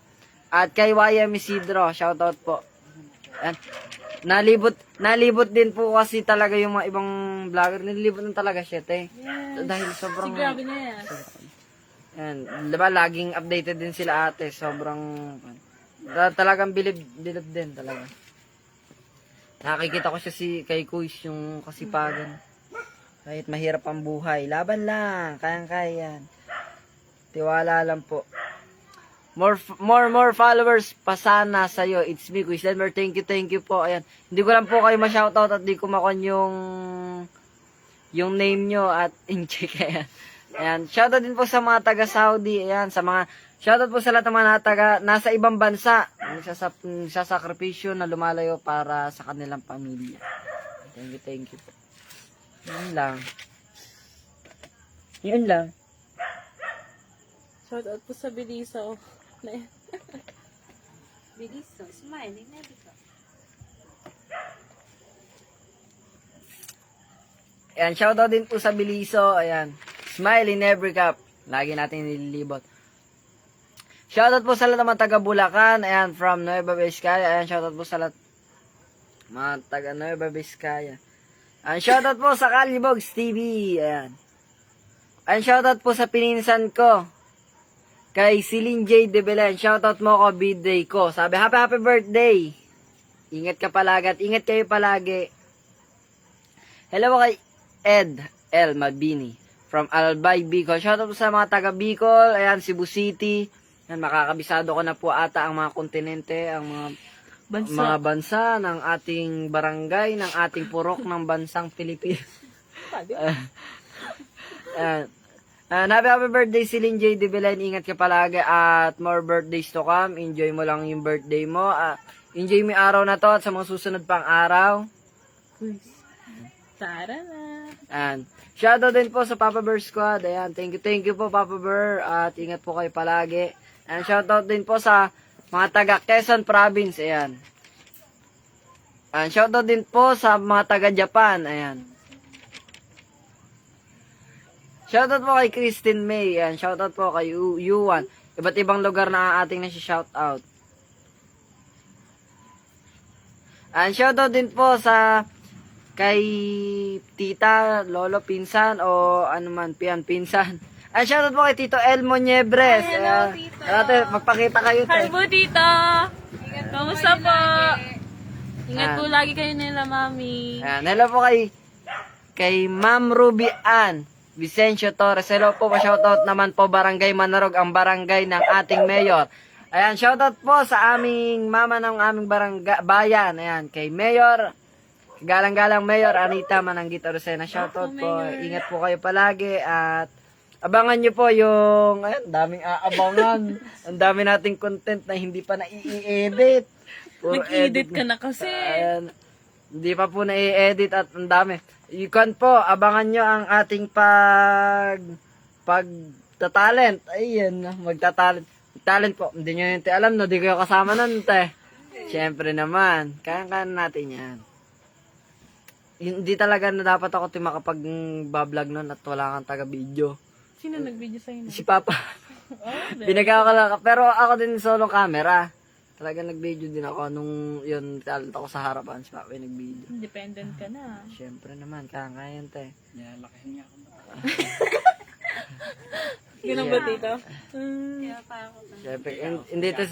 At kay YM Isidro, shoutout po. Ayan. Nalibot din po kasi talaga yung mga ibang vlogger. Nilibot din talaga siya, te. Yes. Dahil sobrang... Grabe na yan. Ayan. Diba, laging updated din sila ate. Sobrang... Talagang bilib din talaga. Nakikita ko siya kay Kuis yung kasipagan. Kahit mahirap ang buhay. Laban lang. Kayang-kaya yan. Tiwala lang po. More followers pa sana sa'yo. It's me, Kuis Denver. Thank you po. Ayan. Hindi ko lang po kayo ma-shoutout at di ko makon yung name nyo at in-check. Ayan. Ayan. Shoutout din po sa mga taga-Saudi. Ayan. Shoutout po sa lahat ng mga nasa ibang bansa. Nagsasakripisyo na lumalayo para sa kanilang pamilya. Thank you po. Yun lang. Shoutout po sa Biliso. Biliso, smile, never go. Ayan, shoutout din po sa Biliso. Ayan. Smile in every cup. Lagi natin nililibot. Shoutout po sa lahat ng taga Bulacan. Ayan, from Nueva Vizcaya. Ayan, shoutout po sa lahat mga taga Nueva Vizcaya. Ayan, shoutout po sa Calibogs TV. Ayan. Ayan, shoutout po sa pininsan ko. Kay Celine J. De Belen. Shoutout mo ko, birthday ko. Sabi, happy birthday. Ingat ka palagi at ingat kayo palagi. Hello kay Ed L. Mabini from Albay, Bicol. Shoutout po sa mga taga Bicol. Ayan, Cebu City. Ayan, makakabisado ko na po ata ang mga kontinente, ang mga bansa ng ating barangay, ng ating purok ng bansang Pilipinas. Happy birthday Celine J. De Belen. Ingat ka palagi at more birthdays to come. Enjoy mo lang yung birthday mo. Enjoy mo yung araw na to at sa mga susunod pang araw. Tara na. And shoutout din po sa Papa Bear Squad. Ayan, thank you po Papa Bear at ingat po kayo palagi. And shoutout din po sa mga taga Quezon Province. Ayan. And shoutout din po sa mga taga Japan. Ayan. Shoutout po kay Christine May. Ayan, shoutout po kay Yuan. Iba't ibang lugar na ating nasi-shoutout. And shoutout din po sa kay tita, lolo, pinsan, o ano man, pinsan. And shoutout po kay Tito Elmo Niebres. Hello, Tito. Magpakita kayo. Hi po, tito. Kamusta po? Ingat Ah. po lagi kayo nila, mami. Ayan, hello po kay Ma'am Ruby Ann Vicencio Torres. Hello po, shoutout naman po Barangay Manarog, ang barangay ng ating mayor. Ayan, shoutout po sa aming mama ng aming bayan. Ayan, kay Mayor, galang-galang Mayor Anita Mananggit Arocena. Shoutout po. Ingat po kayo palagi at abangan nyo po yung, ayan, daming aabangan. Ang dami nating content na hindi pa na i-edit. Nag-edit ka na kasi. Ayan. Hindi pa po na-edit at ang dami. Yukon po, abangan nyo ang ating pagtatalent. Ayun, magtatalent. Talent po. Hindi nyo yun alam, no? Di kayo kasama nun, te. Siyempre naman. Kaya natin yan. Hindi talaga na dapat ako makapag-bablog nun at wala kang taga-video. Sino nag-video sa'yo? Si Papa. Binagawa ko lang. Pero ako din solo camera. Talaga nag-video din ako nung yun, talent ako sa harapan. Si Papa yung nag-video. Independent ka na. Siyempre naman, kaya yan, te. Ganun ba, tito? Kaya pa ako. Siyempre, hindi ito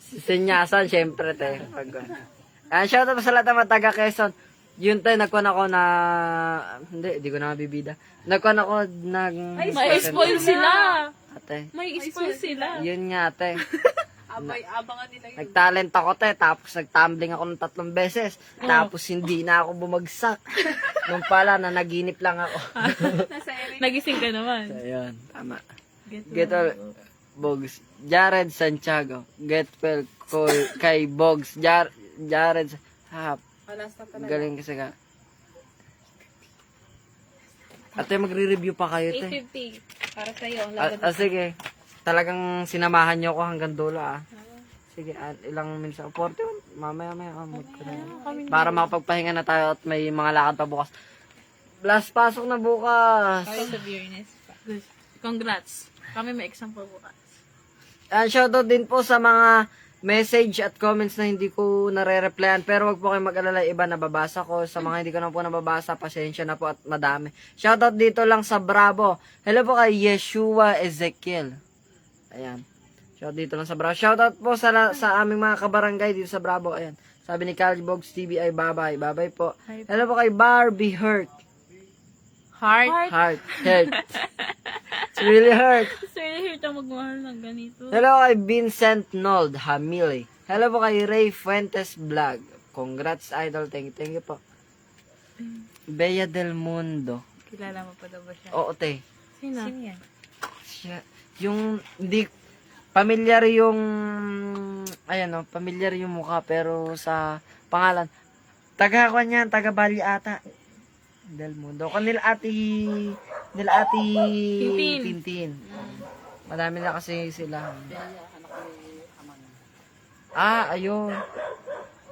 sinyasan, siyempre, te. Shoutout pa sa lahat ng mga taga Quezon. Yun, te, nagkuhan ako na, hindi ko na mabibida. Nagkuhan ako May spoil sila. Ate, May spoil sila. yun nga, te. Abangan nila yun. Nagtalent ako, te, tapos nagtumbling ako ng 3 beses. Tapos hindi na ako bumagsak. Nung pala, nanaginip lang ako. Nasa ere. Nagising ka naman. So, yun, tama. Get well, Bogs. Jared Santiago. Get well, kay Bogs. Jared, Malas na talaga. galing kasi ka. Ate, magre-review pa kayo, te. 850. Para sa'yo. Ang laban. Sige. Talagang sinamahan niyo ako hanggang dulo, Sige, ilang minutes ako? 41? Mamaya. Para makapagpahinga na tayo at may mga lakad pa bukas. Last pasok na bukas. Para sa Biyernes pa. Congrats. Kami may exam pa bukas. Shoutout din po sa mga message at comments na hindi ko nare-replyan. Pero wag po kayong mag-alala, iba nababasa ko. Sa mga hindi ko na po nababasa, pasensya na po at madami. Shoutout dito lang sa Bravo. Hello po kay Yeshua Ezekiel. Ayan. Shoutout dito lang sa Bravo. Shoutout po sa aming mga kabarangay dito sa Bravo. Ayan. Sabi ni Kali Bogs TV ay babay. Babay po. Hello po kay Barbie Hurt. Heart. It's really hurt. Sir, here tayo magmahal ng ganito. Hello kay Vincent Nold Hamili. Hello po kay Ray Fuentes Vlog. Congrats, idol. Thank you po. Bea del Mundo. Kilala mo pa daw ba siya? Oo, te. Sino? Sino yan? Siya, yung, hindi, familiar yung, familiar yung mukha, pero sa pangalan, taga Bali ata. Del Mundo. Nila ati Tintin. Madami na kasi sila. Ayun.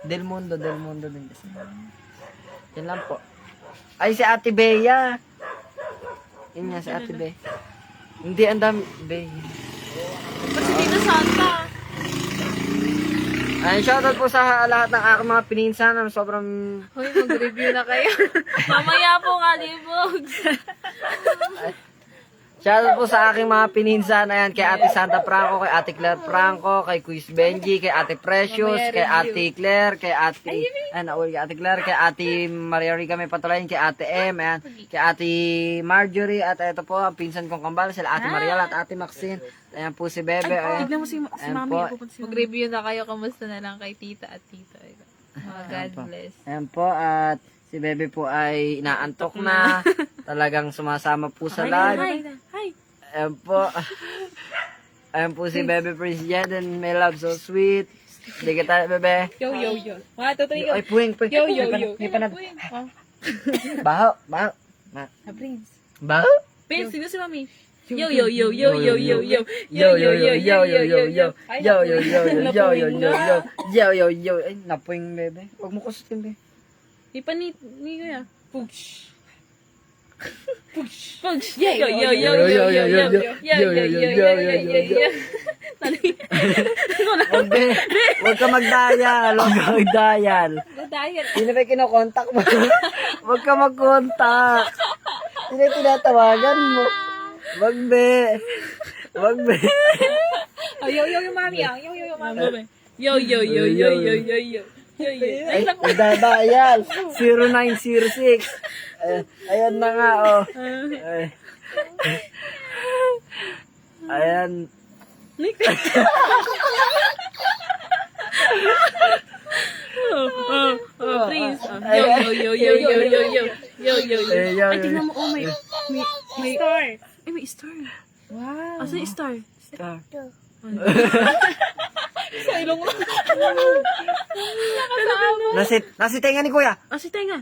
Del Mundo din kasi. Yan lang po. Ay, si Ate Bea. Yun nga, si Ate Bea. Hindi, ang dami. Bea. Kasi Tita Santa. Ay, shoutout po sa lahat ng aking mga pininsan na sobrang... Hoy, mag-review na kayo. Mamaya po nga, Libogs. Shoutout po sa aking mga pininsan. Ayan, kay Ate Santa Franco, kay Ate Claire Franco, kay Quiz Benji, kay Ate Precious, kay Ate Claire, kay Ate... kay Ate Claire, kay Ate Maria Rica may patulayin, kay Ate M, ayan, kay Ate Marjorie, at ito po, ang pinsan kong kambal, sila Ate Mariela at Ate Maxine. Ayan po si Bebe. Ayan. Tignan mo si Ayan Mami. po. Pupunta si Mami. Mag-review na kayo. Kamusta na lang kay tita at tito. God Ayan po. bless. Ayan po, at si Bebe po ay inaantok na. Talagang sumasama po sa live. Hi. Ayan po. Ayan po si Bebe Prince Jeden. My love, so sweet. Hindi ka tayo, Bebe. Yo. 1, 2, 3, go. Ay, puwing. Yo. May panad. Baho. Prince. Baho? Ben, sino si Mami? Yo. Yo. Ay, napuwing, Bebe. Huwag mo kusutin, Bebe. Di pa ni Kuya. Push. Yo. Huwag ka magdayal. Dahil. Sino ba kinokontak mo? Huwag ka mag-contact. Sino yung tinatawagan mo? Wag be. Yo, mami. Yo, mami. Yo. Ay, dadayal. 0906. Ayan na nga, oh. Ayan. Prince. Yo. Ay, tingnan mo. Oh, may Star. Ay, may star. Wow. Asan yung star? Star. Sa ilong mo. Nasi tenga ni kuya. Ah, si Tenga.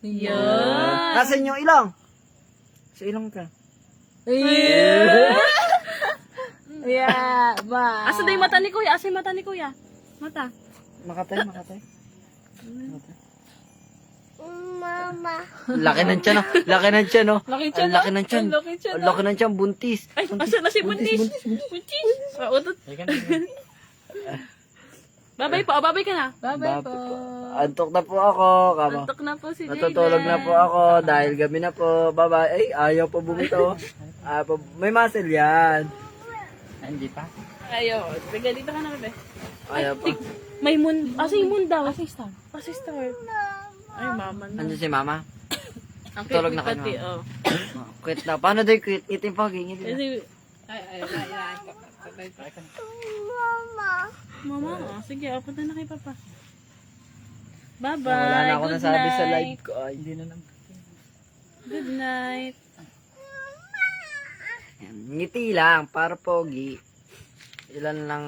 Yan. Nasaan yung ilong? Sa ilong ka. Yeah, ba. Asa na yung mata ni Kuya? Asa yung mata ni Kuya? Mata. Makatay. Mama. Laki ng tiyan, no? Laki ng tiyan, no? Laki tiyan, Ang laki ng tiyan. Ang laki tiyan, Ang laki ng tiyan, buntis. Ay, asa na si Buntis? Buntis. Ah, utot. Babay po. Babay ka na. Bye-bye po. Antok na po ako. Kama. Antok na po si Jayden. Natutulog na po ako dahil gabi na po. Bye-bye. Ay, ayaw pa bumito. May muscle yan. Hindi pa. Ayaw. Tiga dito ka na, bebe. Ayaw pa. May moon. Asa yung moon daw? Asa yung star? Asa yung star? Ay, mama na. Andiyan si mama? Ang Tulog cute na kayo, pati, oh. Quit na. Paano daw quit? Ngitin pa. Ngitin na. Kasi, mama, oh, sige, punta na kay papa. Bye-bye. Wala na ako Good nasabi sa night. live ko. Ay, hindi na naman. Good night. Yan. Ngiti lang, para pogi. Ilan lang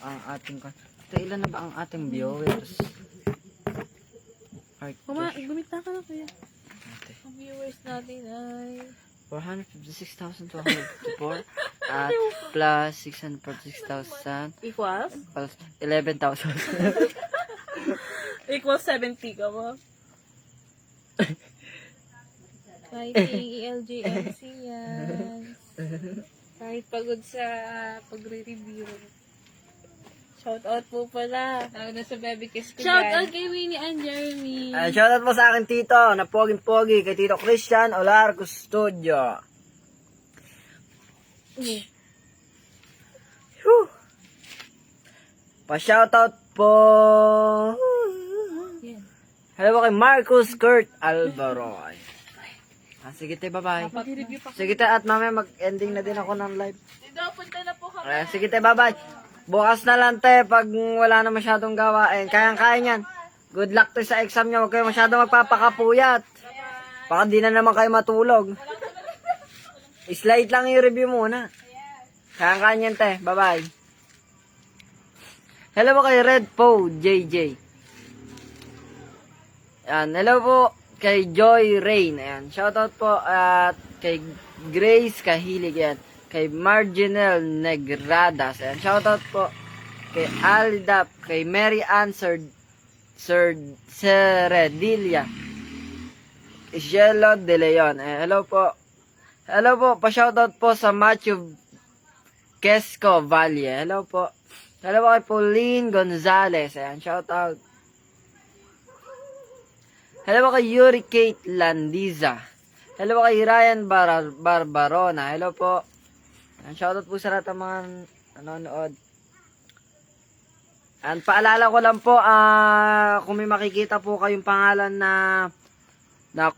ang ating... Ito, ilan na ba ang ating viewers? Gumita ka na, kuya. Ang viewers natin ay 456,254 at plus 646,000 Equals? plus 11,000. Equals 70 ka mo. fighting ELJMC yan. Kahit pagod sa pagre-review. Shout out po pala. Tawag na sa baby kiss ko Shout yan. out kay Winnie and Jeremy. Shoutout po sa akin tito, na poging-pogi, kay Tito Christian Olar Custodio. Whew. Pa-shoutout po. Yan. Hello po kay Marcus Kurt Alvaro. Sige te, bye-bye. Mag-review pa. Sige te, at mamaya mag-ending na din ako ng live. Dito, punta na po kami. Sige te, bye-bye. Bukas na lang te, pag wala na masyadong gawain. Kayang-kaya niyan. Good luck to sa exam niyo. Huwag kayo masyadong magpapakapuyat. Baka di na naman kayo matulog. Slide lang yung review muna. Kayang-kaya niyan te. Bye-bye. Hello po kay Red Po JJ. Ayan, hello po kay Joy Rain. Ayan, shoutout po at kay Grace Kahilig. Ayan. Kay Marginal Negradas. Ayan, shoutout po kay Aldap, kay Mary Ann Seredilia, Iselo De Leon. Ayan, hello po. Hello po, pa-shoutout po sa Matthew Kesco Valle. Hello po. Hello po kay Pauline Gonzalez. Ayan, shoutout. Hello po kay Yuri Kate Landiza. Hello po kay Ryan Barbarona. Hello po. Shoutout po sa lahat ng mga nanonood. And paalala ko lang po, kung may makikita po kayong pangalan na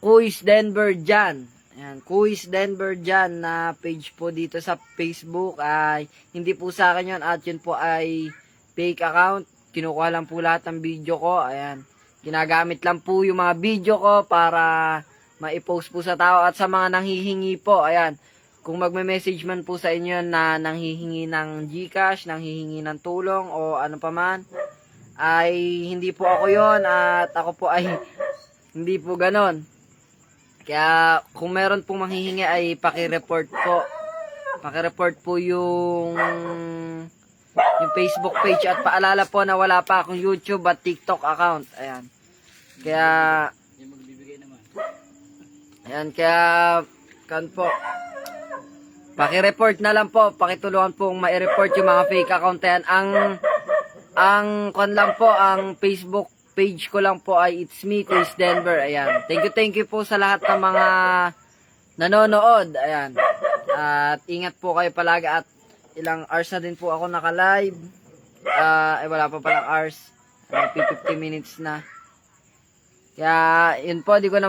Quiz Denver Jan. Ayan, Quiz Denver Jan na page po dito sa Facebook ay hindi po sa akin yun at yun po ay fake account. Kinukuha lang po lahat ng video ko. Ayan. Ginagamit lang po yung mga video ko para ma-post po sa tao at sa mga nanghihingi po. Ayan. Kung magme-message man po sa inyo na nanghihingi ng GCash, nanghihingi ng tulong o ano pa man, ay hindi po ako yon at ako po ay hindi po ganon. Kaya kung meron pong manghihingi ay paki-report po. Paki-report po yung Facebook page at paalala po na wala pa akong YouTube at TikTok account. Ayan. Kaya kan po. Paki-report na lang po, pakitulungan pong ma-report yung mga fake account yan. Ang Facebook page ko lang po ay It's Me, Quiz Denver. Ayan. Thank you po sa lahat ng mga nanonood. Ayan. At ingat po kayo palagi at ilang hours na din po ako naka-live. Wala pa palang hours. 50 minutes na. Kaya, yun po, hindi ko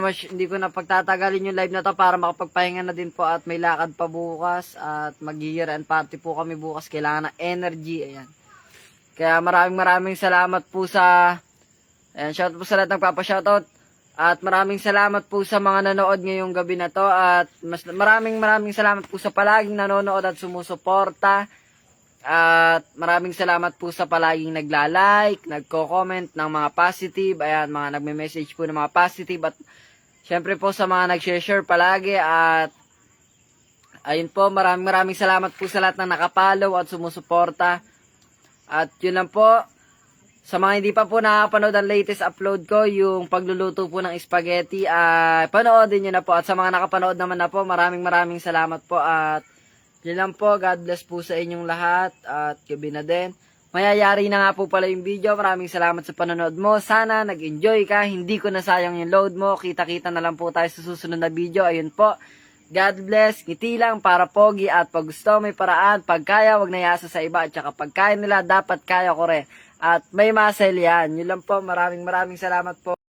na pagtatagalin yung live na to para makapagpahinga na din po at may lakad pa bukas at mag-year end party po kami bukas. Kailangan ng energy. Ayan. Kaya maraming salamat po sa shoutout po sa lahat ng nagpapa-shoutout at maraming salamat po sa mga nanood ngayong gabi na to at maraming salamat po sa palaging nanonood at sumusuporta At maraming salamat po sa palaging nagla-like, nagko-comment ng mga positive, ayan, mga nagme-message po ng mga positive, at syempre po sa mga nag-share palagi, at ayun po, maraming salamat po sa lahat ng nakapollow at sumusuporta. At yun lang po, sa mga hindi pa po nakapanood ang latest upload ko, yung pagluluto po ng spaghetti, panoodin nyo na po. At sa mga nakapanood naman na po, maraming salamat po. At yun lang po, God bless po sa inyong lahat. At gabi na din. Mayayari na nga po pala yung video. Maraming salamat sa panonood mo. Sana nag-enjoy ka. Hindi ko nasayang yung load mo. Kita-kita na lang po tayo sa susunod na video. Ayun po. God bless. Ngiti lang para pogi, at pag gusto may paraan. Pag kaya, wag na iasa sa iba. At saka pag kaya nila, dapat kaya ko rin. At may muscle yan. Yun lang po. Maraming salamat po.